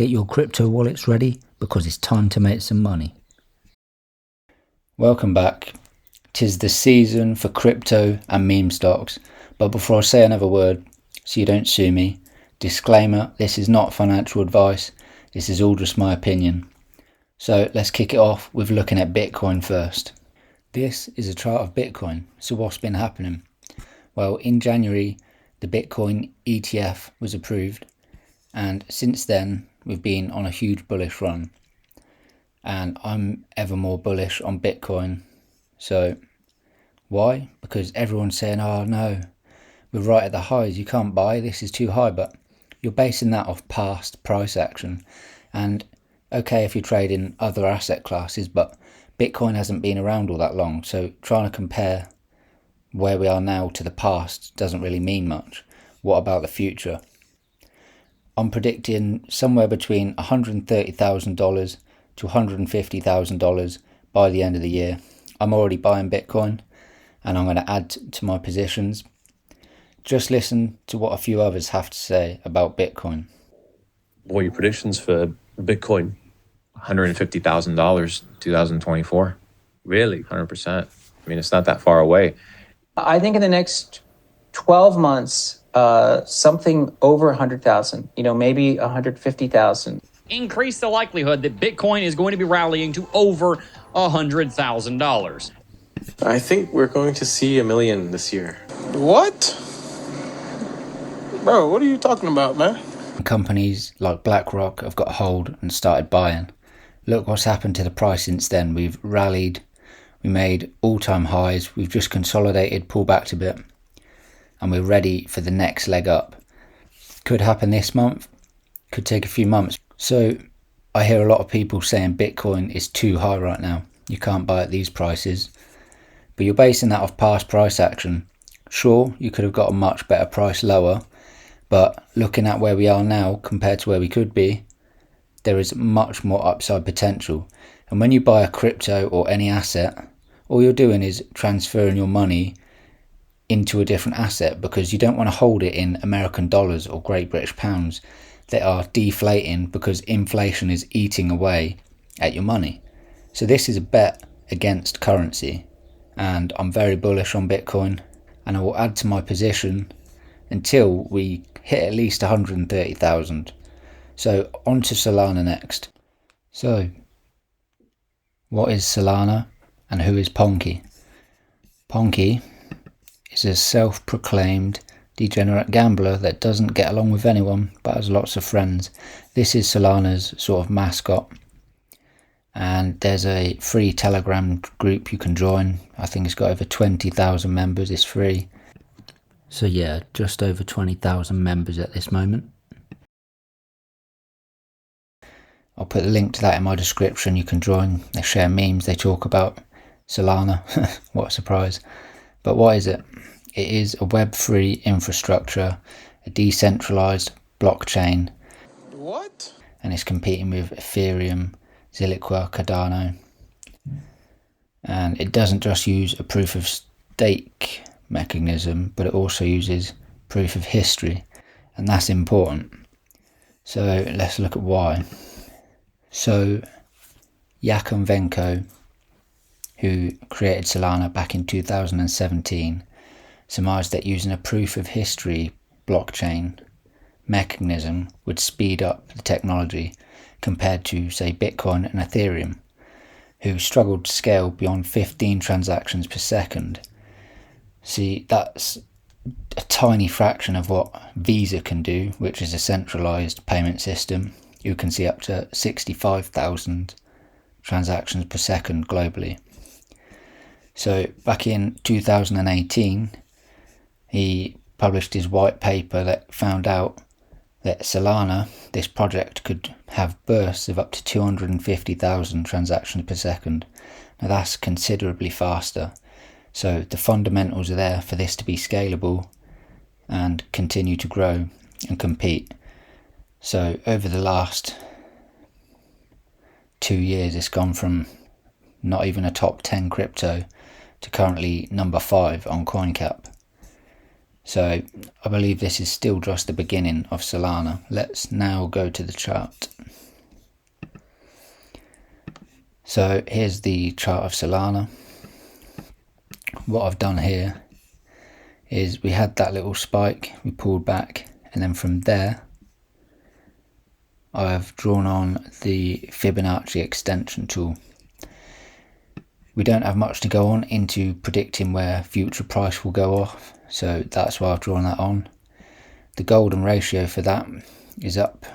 Get your crypto wallets ready because it's time to make some money. Welcome back. 'Tis the season for crypto and meme stocks. But before I say another word, so you don't sue me, disclaimer, this is not financial advice. This is all just my opinion. So let's kick it off with looking at Bitcoin first. This is a chart of Bitcoin. So what's been happening? Well, in January, the Bitcoin ETF was approved. And since then, we've been on a huge bullish run. And I'm ever more bullish on Bitcoin. So why? Because everyone's saying, oh no, we're right at the highs, you can't buy, this is too high. But you're basing that off past price action. And okay, if you're trading other asset classes, but Bitcoin hasn't been around all that long. So trying to compare where we are now to the past doesn't really mean much. What about the future? I'm predicting somewhere between $130,000 to $150,000 by the end of the year. I'm already buying Bitcoin and I'm going to add to my positions. Just listen to what a few others have to say about Bitcoin. What are your predictions for Bitcoin? $150,000 2024. Really? 100%. I mean, it's not that far away. I think in the next 12 months, something over 100,000, maybe 150,000. Increase the likelihood that Bitcoin is going to be rallying to over $100,000. I think we're going to see 1 million this year. What? Bro, what are you talking about, man? Companies like BlackRock have got a hold and started buying. Look what's happened to the price since then. We've rallied, we made all-time highs, we've just consolidated, pulled back a bit, and we're ready for the next leg up. Could happen this month, could take a few months. So I hear a lot of people saying Bitcoin is too high right now. You can't buy at these prices. But you're basing that off past price action. Sure, you could have got a much better price lower, but looking at where we are now compared to where we could be, there is much more upside potential. And when you buy a crypto or any asset, all you're doing is transferring your money into a different asset because you don't want to hold it in American dollars or Great British pounds that are deflating because inflation is eating away at your money. So this is a bet against currency, and I'm very bullish on Bitcoin, and I will add to my position until we hit at least 130,000. So on to Solana next. So what is Solana and who is PONKE? PONKE is a self-proclaimed degenerate gambler that doesn't get along with anyone but has lots of friends. This is Solana's sort of mascot, and there's a free Telegram group you can join. I think it's got over 20,000 members. It's free. So yeah, just over 20,000 members at this moment. I'll put the link to that in my description. You can join. They share memes, they talk about Solana. What a surprise. But what is it? It is a web-free infrastructure, a decentralized blockchain. What? And it's competing with Ethereum, Zilliqa, Cardano. And it doesn't just use a proof of stake mechanism, but it also uses proof of history. And that's important. So let's look at why. So Yakovenko, who created Solana back in 2017, surmised that using a proof of history blockchain mechanism would speed up the technology compared to, say, Bitcoin and Ethereum, who struggled to scale beyond 15 transactions per second. See, that's a tiny fraction of what Visa can do, which is a centralized payment system. You can see up to 65,000 transactions per second globally. So back in 2018, he published his white paper that found out that Solana, this project, could have bursts of up to 250,000 transactions per second. Now that's considerably faster. So the fundamentals are there for this to be scalable and continue to grow and compete. So over the last 2 years, it's gone from not even a top 10 crypto to currently number 5 on CoinCap. So I believe this is still just the beginning of Solana. Let's now go to the chart. So here's the chart of Solana. What I've done here is we had that little spike, we pulled back, and then from there I've drawn on the Fibonacci extension tool. We don't have much to go on into predicting where future price will go off, so that's why I've drawn that on. The golden ratio for that is up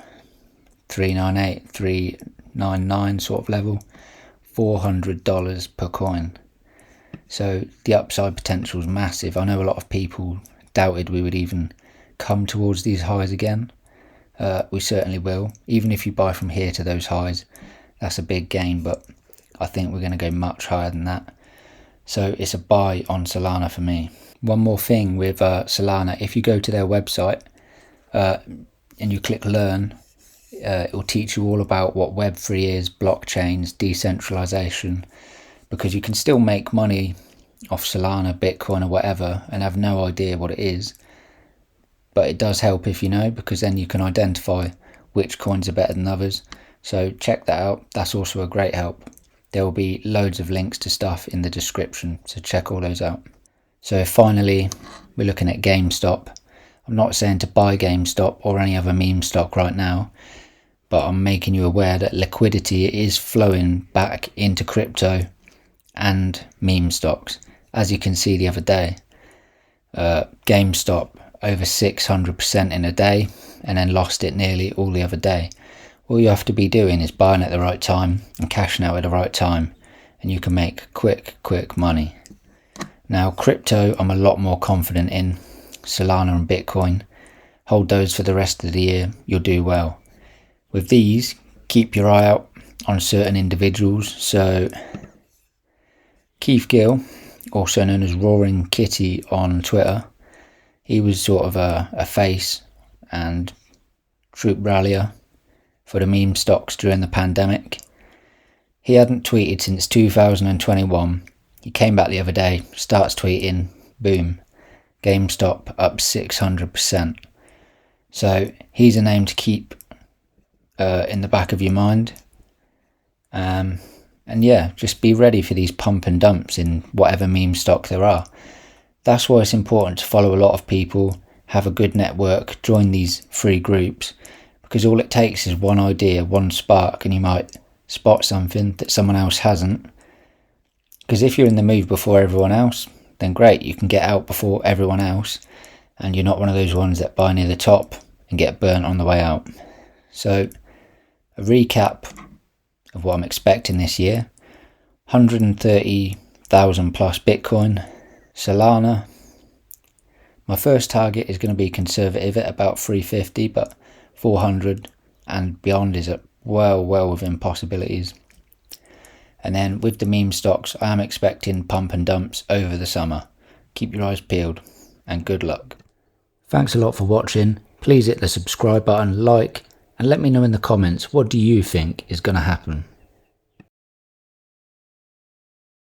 398, 399 sort of level, $400 per coin. So the upside potential is massive. I know a lot of people doubted we would even come towards these highs again. We certainly will. Even if you buy from here to those highs, that's a big gain, but I think we're going to go much higher than that. So it's a buy on Solana for me. One more thing with Solana, if you go to their website and you click learn, it will teach you all about what Web3 is, blockchains, decentralization, because you can still make money off Solana, Bitcoin or whatever and have no idea what it is. But it does help if you know, because then you can identify which coins are better than others. So check that out. That's also a great help. There will be loads of links to stuff in the description, so check all those out. So finally, we're looking at GameStop. I'm not saying to buy GameStop or any other meme stock right now, but I'm making you aware that liquidity is flowing back into crypto and meme stocks. As you can see the other day, GameStop over 600% in a day and then lost it nearly all the other day. All you have to be doing is buying at the right time and cashing out at the right time, and you can make quick money. Now crypto, I'm a lot more confident in. Solana and Bitcoin, hold those for the rest of the year, you'll do well. With these, keep your eye out on certain individuals. So Keith Gill, also known as Roaring Kitty on Twitter, he was sort of a face and troop rallier for the meme stocks during the pandemic. He hadn't tweeted since 2021. He came back the other day, starts tweeting, boom, GameStop up 600%. So he's a name to keep in the back of your mind. And yeah, just be ready for these pump and dumps in whatever meme stock there are. That's why it's important to follow a lot of people, have a good network, join these free groups, because all it takes is one idea, one spark, and you might spot something that someone else hasn't. Because if you're in the move before everyone else, then great, you can get out before everyone else, and you're not one of those ones that buy near the top and get burnt on the way out. So a recap of what I'm expecting this year: 130,000 plus Bitcoin. Solana, my first target is going to be conservative at about 350, but 400 and beyond is well within possibilities. And then with the meme stocks, I am expecting pump and dumps over the summer. Keep your eyes peeled and good luck. Thanks a lot for watching. Please hit the subscribe button, like, and let me know in the comments, what do you think is going to happen?